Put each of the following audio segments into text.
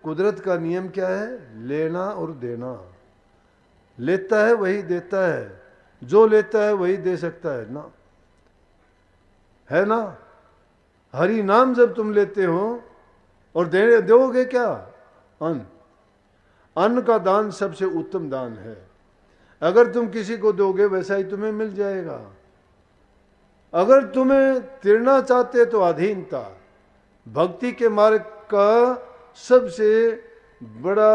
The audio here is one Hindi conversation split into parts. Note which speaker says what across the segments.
Speaker 1: कुदरत का नियम क्या है? लेना और देना। लेता है वही देता है, जो लेता है वही दे सकता है ना, है ना। हरि नाम जब तुम लेते हो और दे दोगे क्या? अन्न। अन्न का दान सबसे उत्तम दान है। अगर तुम किसी को दोगे वैसा ही तुम्हें मिल जाएगा। अगर तुम्हें तिरना चाहते तो अधीनता। भक्ति के मार्ग का सबसे बड़ा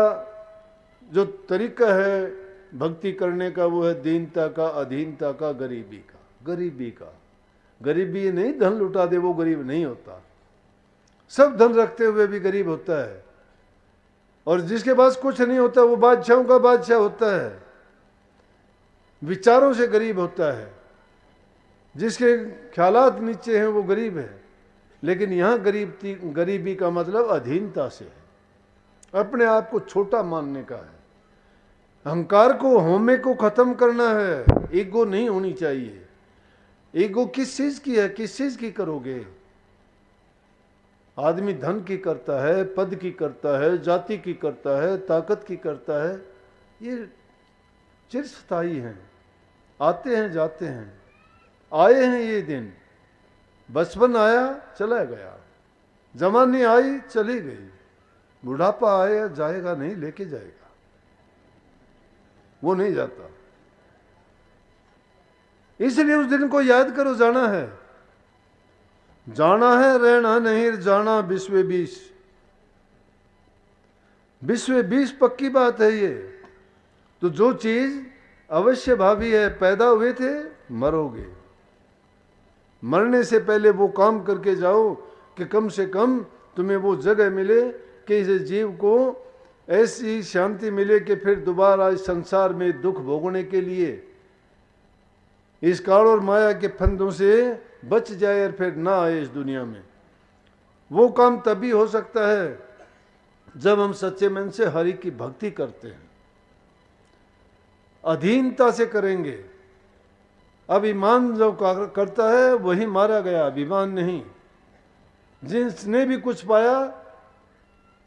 Speaker 1: जो तरीका है भक्ति करने का वो है दीनता का, अधीनता का, गरीबी का। गरीबी का, गरीबी नहीं धन लुटा दे वो गरीब नहीं होता। सब धन रखते हुए भी गरीब होता है, और जिसके पास कुछ नहीं होता वो बादशाहों का बादशाह होता है, विचारों से गरीब होता है। जिसके ख्यालात नीचे हैं वो गरीब है। लेकिन यहां गरीबी का मतलब अधीनता से है, अपने आप को छोटा मानने का है, अहंकार को, होमे को खत्म करना है। ईगो नहीं होनी चाहिए। ईगो किस चीज की है? किस चीज की करोगे? आदमी धन की करता है, पद की करता है, जाति की करता है, ताकत की करता है। ये चिरस्थायी हैं, आते हैं जाते हैं। आए हैं ये दिन, बचपन आया चला गया, जवानी आई चली गई, बुढ़ापा आया जाएगा नहीं, लेके जाएगा, वो नहीं जाता। इसलिए उस दिन को याद करो। जाना है, जाना है, रहना नहीं जाना। विश्व 20 विश्व 20 पक्की बात है ये। तो जो चीज अवश्य भावी है, पैदा हुए थे, मरोगे। मरने से पहले वो काम करके जाओ कि कम से कम तुम्हें वो जगह मिले कि इस जीव को ऐसी शांति मिले कि फिर दोबारा इस संसार में दुख भोगने के लिए इस काल और माया के फंदों से बच जाए और फिर ना आए इस दुनिया में। वो काम तभी हो सकता है जब हम सच्चे मन से हरि की भक्ति करते हैं, अधीनता से करेंगे। अभिमान जो करता है वही मारा गया, अभिमान नहीं। जिसने भी कुछ पाया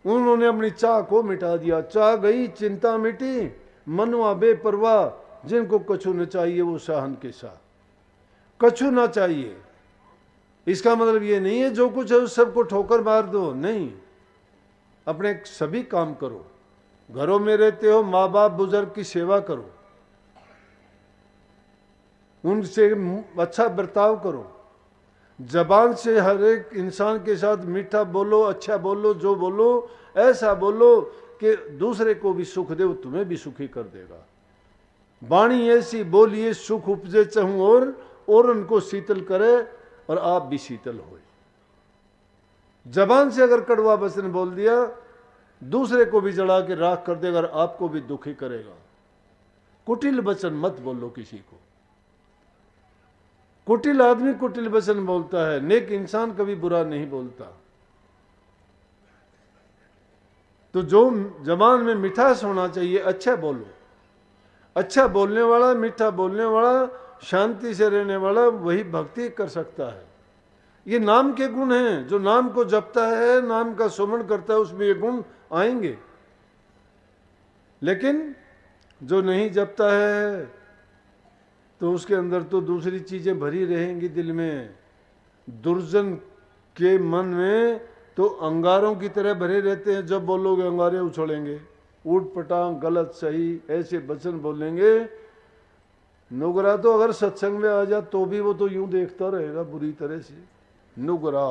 Speaker 1: उन्होंने अपनी चाह को मिटा दिया। चाह गई, चिंता मिटी, मनवा बेपरवाह। जिनको कछु न चाहिए वो शाहन के शाह। कछु ना चाहिए इसका मतलब ये नहीं है जो कुछ है उस सबको ठोकर मार दो, नहीं। अपने सभी काम करो। घरों में रहते हो, माँ बाप बुजुर्ग की सेवा करो, उनसे अच्छा बर्ताव करो। जबान से हर एक इंसान के साथ मीठा बोलो, अच्छा बोलो, जो बोलो ऐसा बोलो कि दूसरे को भी सुख दे, वो तुम्हें भी सुखी कर देगा। वाणी ऐसी बोलिए सुख उपजे चहूं और उनको शीतल करे और आप भी शीतल हो। जबान से अगर कड़वा वचन बोल दिया दूसरे को भी जला के राख कर देगा और आपको भी दुखी करेगा। कुटिल वचन मत बोलो किसी को। कुटिल आदमी कुटिल वचन बोलता है, नेक इंसान कभी बुरा नहीं बोलता। तो जो जबान में मिठास होना चाहिए, अच्छा बोलो। अच्छा बोलने वाला, मीठा बोलने वाला, शांति से रहने वाला वही भक्ति कर सकता है। ये नाम के गुण हैं। जो नाम को जपता है, नाम का सुमरण करता है, उसमें ये गुण आएंगे। लेकिन जो नहीं जपता है तो उसके अंदर तो दूसरी चीजें भरी रहेंगी दिल में। दुर्जन के मन में तो अंगारों की तरह भरे रहते हैं। जब बोलोगे अंगारे उछलेंगे, ऊट पटांग, गलत सही ऐसे वचन बोलेंगे। नुगरा तो अगर सत्संग में आ जा तो भी वो तो यूं देखता रहेगा बुरी तरह से। नुगरा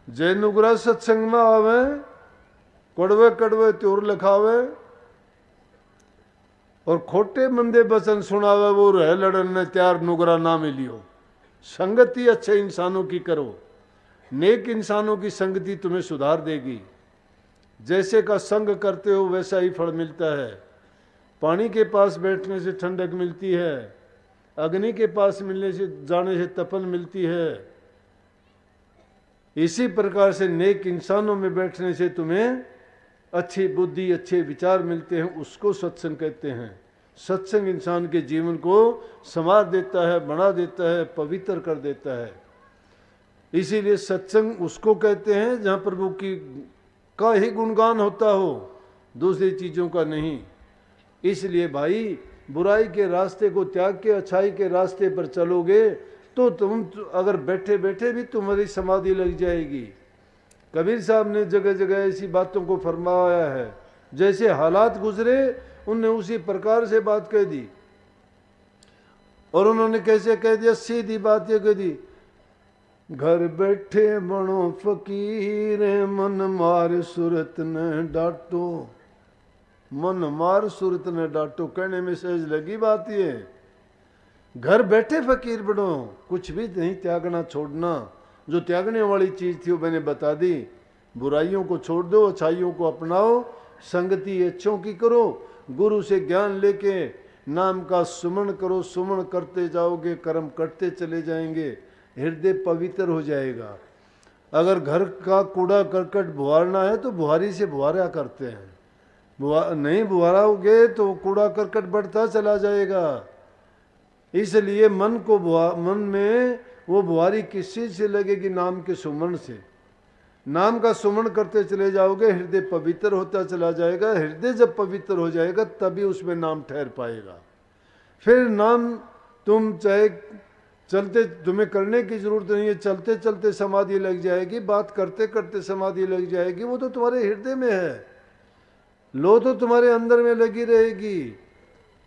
Speaker 1: जय नुगरा सत्संग में आवे, कड़वे कड़वे त्योर लिखावे और खोटे मंदे वचन सुनावे, वो रह लड़न ने त्यार नुगरा ना मिलियो। संगति अच्छे इंसानों की करो। नेक इंसानों की संगति तुम्हें सुधार देगी। जैसे का संग करते हो वैसा ही फल मिलता है। पानी के पास बैठने से ठंडक मिलती है, अग्नि के पास मिलने से जाने से तपन मिलती है। इसी प्रकार से नेक इंसानों में बैठने से तुम्हें अच्छी बुद्धि, अच्छे विचार मिलते हैं। उसको सत्संग कहते हैं। सत्संग इंसान के जीवन को संवार देता है, बना देता है, पवित्र कर देता है। इसीलिए सत्संग उसको कहते हैं जहाँ प्रभु की का ही गुणगान होता हो, दूसरी चीज़ों का नहीं। इसलिए भाई बुराई के रास्ते को त्याग के अच्छाई के रास्ते पर चलोगे तो तुम अगर बैठे बैठे भी तुम्हारी समाधि लग जाएगी। कबीर साहब ने जगह जगह ऐसी बातों को फरमाया है, जैसे हालात गुजरे उनने उसी प्रकार से बात कह दी। और उन्होंने कैसे कह दिया, सीधी बात ये कह दी, घर बैठे बनो फकीर मन मार सूरत न डांटो। मन मार सूरत न डांटो कहने में सहज लगी बात ये। घर बैठे फकीर बनो, कुछ भी नहीं त्यागना छोड़ना। जो त्यागने वाली चीज थी वो मैंने बता दी। बुराइयों को छोड़ दो, अच्छाइयों को अपनाओ, संगति अच्छों की करो, गुरु से ज्ञान लेके नाम का सुमन करो। सुमन करते जाओगे कर्म करते चले जाएंगे, हृदय पवित्र हो जाएगा। अगर घर का कूड़ा करकट बुहारना है तो बुहारी से बुहारा करते हैं, नहीं बुहारोगे तो कूड़ा करकट बढ़ता चला जाएगा। इसलिए मन में वो बुहारी किस चीज से लगेगी, नाम के सुमन से। नाम का सुमन करते चले जाओगे, हृदय पवित्र होता चला जाएगा। हृदय जब पवित्र हो जाएगा तभी उसमें नाम ठहर पाएगा। फिर नाम तुम चाहे चलते, तुम्हें करने की जरूरत नहीं है, चलते चलते समाधि लग जाएगी, बात करते करते समाधि लग जाएगी। वो तो तुम्हारे हृदय में है, लो तो तुम्हारे अंदर में लगी रहेगी।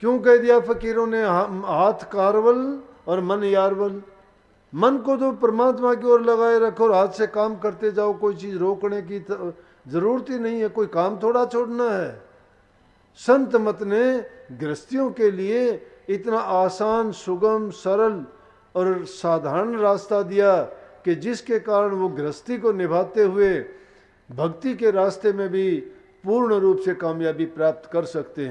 Speaker 1: क्यों कह दिया फकीरों ने, हाथ कारवल और मन यारवल। मन को तो परमात्मा की ओर लगाए रखो और हाथ से काम करते जाओ। कोई चीज रोकने की जरूरत ही नहीं है, कोई काम थोड़ा छोड़ना है। संत मत ने गृहस्थियों के लिए इतना आसान, सुगम, सरल और साधारण रास्ता दिया कि जिसके कारण वो गृहस्थी को निभाते हुए भक्ति के रास्ते में भी पूर्ण रूप से कामयाबी प्राप्त कर सकते हैं।